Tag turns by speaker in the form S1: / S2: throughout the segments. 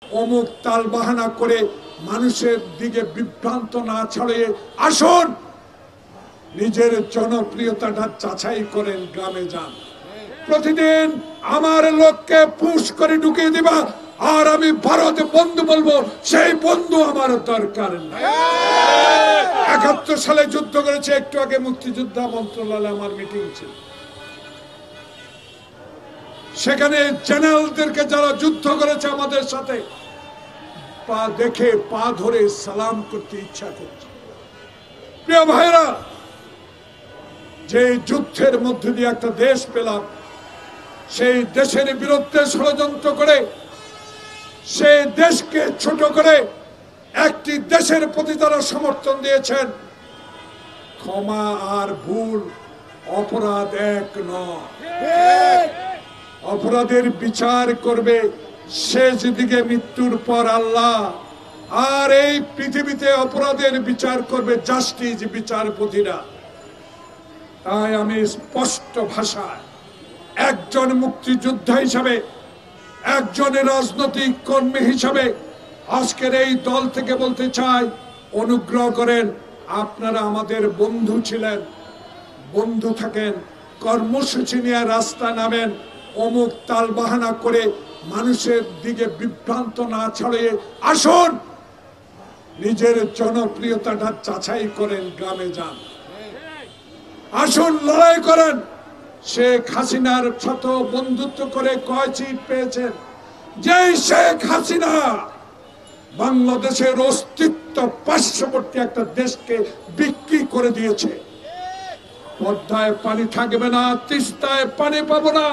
S1: অমুক তাল বাহানা করে মানুষের দিকে বিভ্রান্ত না ছড়িয়ে আসুন, নিজের জনপ্রিয়তাটা যাচাই করেন, গ্রামে যান, প্রতিদিন আমার লোককে পুশ করে ঢুকিয়ে দিবা আর আমি ভারতে বন্ধু বলবো, সেই বন্ধু আমার দরকার নাই। 71 সালে যুদ্ধ করেছে, একটু আগে মুক্তিযোদ্ধা মন্ত্রণালয়ে আমার মিটিং ছিল, সেখানে জেনারেলদেরকে যারা যুদ্ধ করেছে আমাদের সাথে পা দেখে পা ধরে সালাম করতে ইচ্ছা করছে। প্রিয় ভাইরা, যে যুদ্ধের মধ্যে দিয়ে একটা দেশ পেলাম, সেই দেশের বিরুদ্ধে ষড়যন্ত্র করে সেই দেশকে ছোট করে একটি দেশের প্রতি তারা সমর্থন দিয়েছেন। ক্ষমা আর ভুল অপরাধ এক নয়, অপরাধের বিচার করবে শেষ দিকে মৃত্যুর পর আল্লাহ, আর এই পৃথিবীতে অপরাধের বিচার করবে জাস্টিস, বিচারপতিরা। তাই আমি স্পষ্ট ভাষায় একজন মুক্তিযোদ্ধা হিসাবে, একজন রাজনৈতিক কর্মী হিসাবে আজকের এই দল থেকে বলতে চাই, অনুগ্রহ করেন, আপনারা আমাদের বন্ধু ছিলেন, বন্ধু থাকেন, কর্মসূচি নিয়ে রাস্তা নামেন, অমুক তাল বাহানা করে মানুষের দিকে বিভ্রান্ত না ছড়িয়ে আসুন, নিজের জনপ্রিয়তাটা যাচাই করেন, গ্রামে যান, আসুন লড়াই করেন। শেখ হাসিনার সাথে বন্ধুত্ব করে কয় সিট পেয়েছেন? যে শেখ হাসিনা বাংলাদেশের অস্তিত্ব পার্শ্ববর্তী একটা দেশকে বিক্রি করে দিয়েছে। পদ্মায় পানি থাকবে না, তিস্তায় পানি পাবো না,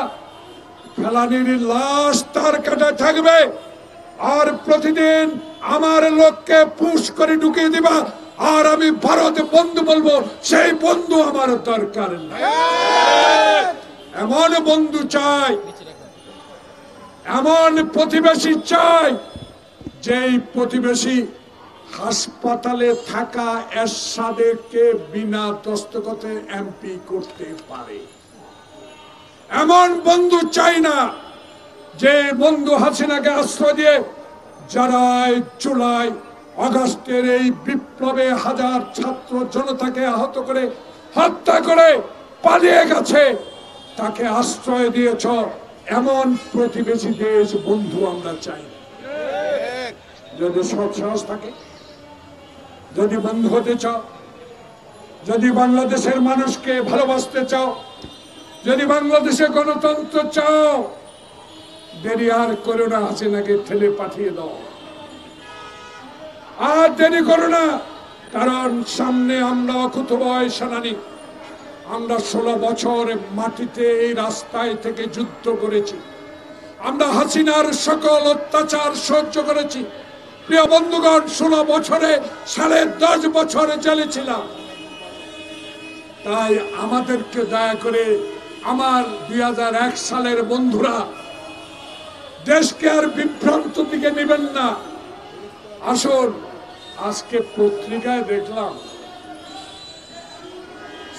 S1: ফেলানির লাশ তার কাটায় থাকবে, আর প্রতিদিন আমার লোককে পুশ করে ঢুকিয়ে দিবা আর আমি ভারতে বন্ধু বলবো, সেই বন্ধু আমার দরকার নাই। এমন বন্ধু চাই, এমন প্রতিবেশী চাই, যেই প্রতিবেশী হাসপাতালে থাকা এরশাদকে বিনা দস্তখতে এমপি করতে পারে। এমন বন্ধু চাই না যে বন্ধু হাসিনাকে আশ্রয় দিয়ে জুলাই জুলাই আগস্টের এই বিপ্লবে হাজার ছাত্র জনতাকে আহত করে হত্যা করে পালিয়ে গেছে, তাকে আশ্রয় দিয়েছ। এমন প্রতিবেশী দেশ বন্ধু আমরা চাই। যদি সৎ সাহস থাকে, যদি বন্ধু হতে চাও, যদি বাংলাদেশের মানুষকে ভালোবাসতে চাও, যদি বাংলাদেশে গণতন্ত্র চাও, দেরি আর করো না, হাসিনাকে ঠেলে পাঠিয়ে দাও, আর দেরি করো না। কারণ সামনে আমরা অকুতোভয় সেনানী, আমরা 16 বছর মাটিতে এই রাস্তায় থেকে যুদ্ধ করেছি, আমরা হাসিনার সকল অত্যাচার সহ্য করেছি। প্রিয় বন্ধুগণ, 16 বছরে 10.5 বছর জেলে ছিলাম। তাই আমাদেরকে দয়া করে আমার 2001 সালের বন্ধুরা দেশকে আর বিভ্রান্ত দিকে নেবেন না। আসুন, আজকে পত্রিকায় দেখলাম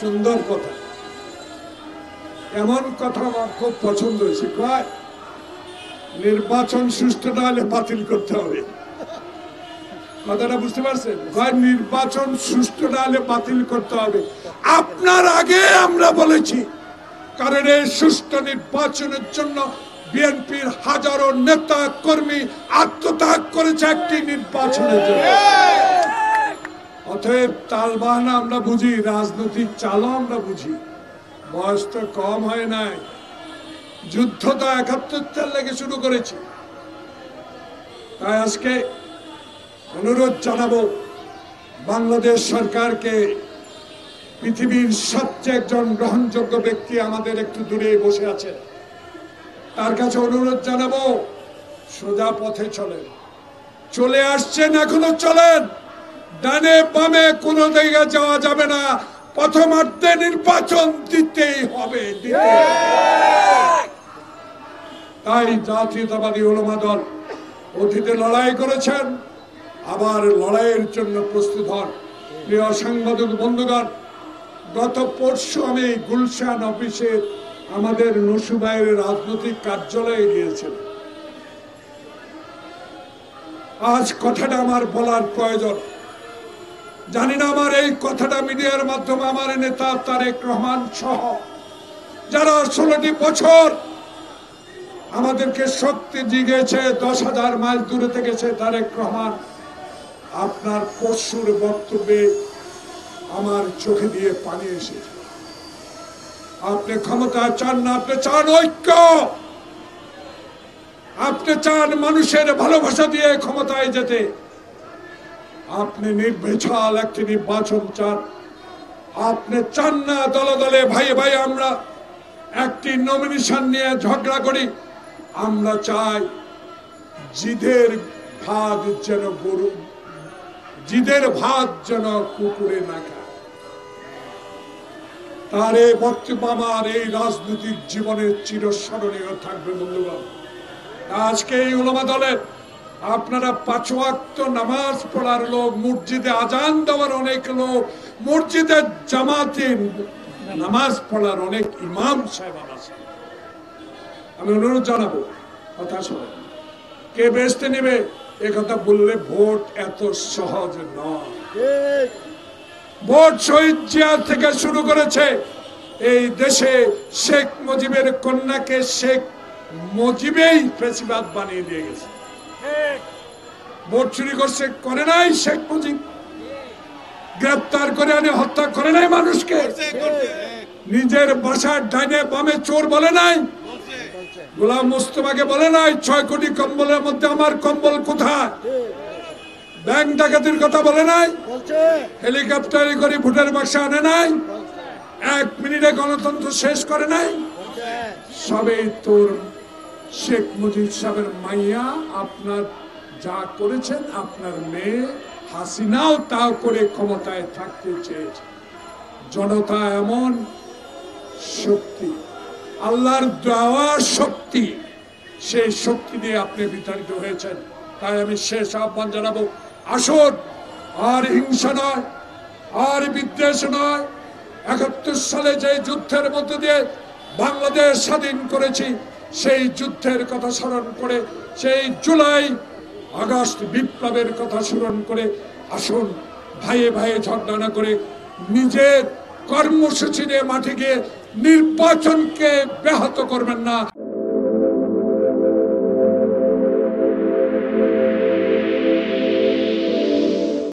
S1: সুন্দর কথা, এমন কথা আমার খুব পছন্দ হয়েছে, কয় নির্বাচন সুষ্ঠু না হলে বাতিল করতে হবে। কথাটা বুঝতে পারছেন? কয় নির্বাচন সুষ্ঠু না হলে বাতিল করতে হবে। আপনার আগে আমরা বলেছি, কারণ এই সুষ্ঠু নির্বাচনের জন্য বিএনপির হাজারো নেতা কর্মী আত্মত্যাগ করেছে একটি নির্বাচনের জন্য। অতএব তালবাহানা আমরা বুঝি, রাজনৈতিক চালও আমরা বুঝি, বয়স তো কম হয় নাই, যুদ্ধ তো 71 সাল থেকে শুরু করেছি। তাই আজকে অনুরোধ জানাবো বাংলাদেশ সরকারকে, পৃথিবীর সবচেয়ে একজন গ্রহণযোগ্য ব্যক্তি আমাদের একটু দূরে বসে আছেন, তার কাছে অনুরোধ জানাবো সোজা পথে চলেন, চলে আসছেন এখনো চলেন, ডানে বামে কোনো জায়গায় যাওয়া যাবে না, প্রথমার্ধে নির্বাচন দিতেই হবে। তাই জাতীয়তাবাদী উলামা দল অতীতে লড়াই করেছেন, আবার লড়াইয়ের জন্য প্রস্তুত হন। প্রিয় সাংবাদিক বন্ধুগণ, গত পরশু আমি গুলশান অফিসে আমাদের নসুবাইয়ের রাজনৈতিক কার্যালয়ে গিয়েছিলাম। আজ কথাটা আমার বলার প্রয়োজন। জানি না আমার এই কথাটা মিডিয়ার মাধ্যমে আমার নেতা তারেক রহমান সহ যারা 16টি বছর আমাদেরকে শক্তি জিগিয়েছে, 10,000 মাইল দূরে থেকেছে তারেক রহমান, আপনার পরশুর বক্তব্যে আমার চোখে দিয়ে পানি এসেছে। আপনি ক্ষমতা চান না, আপনি চান ঐক্য, আপনি চান মানুষের ভালোবাসা দিয়ে ক্ষমতায় যেতে। আপনি নির্বিচার একটি নির্বাচন চান। আপনি চান না দলে দলে ভাই ভাই আমরা একটি নমিনেশন নিয়ে ঝগড়া করি। আমরা চাই জিদের ভাত যেন গরু, জিদের ভাত যেন কুকুরে না খায়। তার এই বক্তব্য আমার এই রাজনৈতিক জীবনের চিরস্মরণীয় থাকবে বন্ধুগণ। আজকে এই উলামা দলের আপনারা 5 ওয়াক্ত নামাজ পড়ার লোক, মসজিদে আজান দেওয়ার অনেক লোক, মসজিদে জামাতে নামাজ পড়ার অনেক ইমাম সাহেব আছে। আমি অনুরোধ জানাবো, কথা শোনেন, কে বেচতে নেবে এ কথা বললে ভোট এত সহজ নয়। ভোট শহীদ জিয়া থেকে শুরু করেছে এই দেশে শেখ মুজিবের কন্যাকে শেখ মুজিবেই ফেসিবাদ বানিয়ে দিয়ে গেছে। ভোট চুরি করছে, করে নাই শেখ মুজিব? গ্রেপ্তার করে আনে হত্যা করে নাই মানুষকে? নিজের বাসার ডাইনে বামে চোর বলে নাই? গোলাম মুস্তফাকে বলে নাই 6 কোটি কম্বলের মধ্যে আমার কম্বল কোথায়? ব্যাংক ডাকাতির কথা বলে নাই? হেলিকপ্টারে করে ভোটের বাক্স আনে নাই? 1 মিনিটে গণতন্ত্র শেষ করে নাই? সবই তোর শেখ মুজিব সাহেবের মাইয়া আপনার যা করেছেন, আপনার মেয়ে হাসিনাও তা করে ক্ষমতায় থাকতে চেয়েছে। জনতা এমন শক্তি, আল্লাহর দেওয়া শক্তি, সেই শক্তি দিয়ে আপনি বিতাড়িত হয়েছেন। তাই আমি শেষ আহ্বান জানাবো, আসুন আর হিংসা নয়, আর বিদ্বেষ নয়। 71 সালে যে যুদ্ধের মধ্য দিয়ে বাংলাদেশ স্বাধীন করেছি, সেই যুদ্ধের কথা স্মরণ করে, সেই জুলাই আগস্ট বিপ্লবের কথা স্মরণ করে আসুন ভাইয়ে ভাইয়ে ঝগড়া না করে নিজের কর্মসূচি নিয়ে মাঠে গিয়ে নির্বাচনকে ব্যাহত করবেন না।